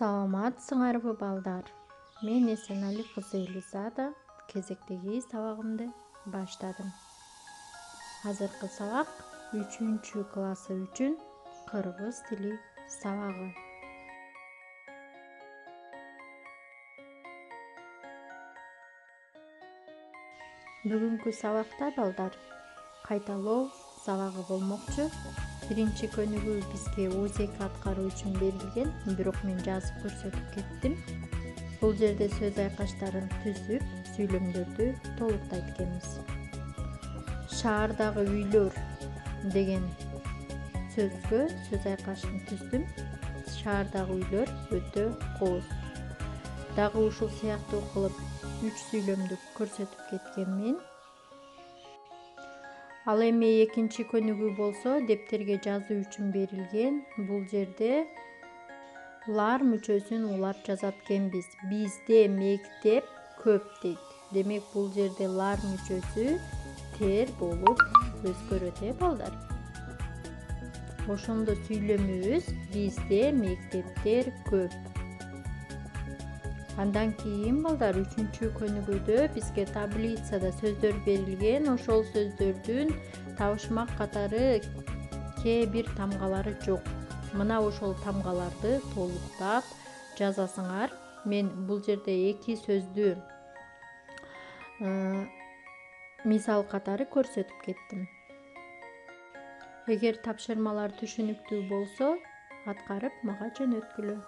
Саламатсыңарбы балдар? Мен Эсенали кызы Элизада кезектеги сабагымды баштадым. Азыркы сабак 3-классы үчүн кыргыз тили сабагы. Бүгүнкү сабакта балдар кайталоо сабагы болмокчу. Биринчи көнүгүү бизге ОЗЕК аткаруу үчүн берилген, бирок мен жазып көрсөтүп кеттим. Бул жерде сөз айкаштарын түзүп, сүйлөмдөрдү толуктайт экенбиз. Шаардагы үйлөр деген сөзгө сөз айкашын түздүм. Шаардагы үйлөр өтө кооз. Дагы ушул сыяктуу кылып 3 сүйлөмдү көрсөтүп кеткенмин. Ал эми экинчи көнүгүү болсо дептерге жазуу үчүн берилген. Бул жерде лар мүчөсүн улап жазат экенбиз. Бизде мектеп көп дейт. Демек бул жерде лар мүчөсү тер болуп өзгөрөт балдар. Ошондо сүйлөмүбүз бизде мектептер көп. Андан кийин балдар 3-чү көнүгүүдө бизге таблицада сөздөр берилген. Ошол сөздөрдүн табышмак катары кээ бир тамгалары жок. Мына ошол тамгаларды толуктап жазасыңар. Мен бул жерде 2 сөздү мисал катары көрсөтүп кеттим. Эгер тапшырмалар түшүнүктүү болсо, аткарып мага жөнөткүлө.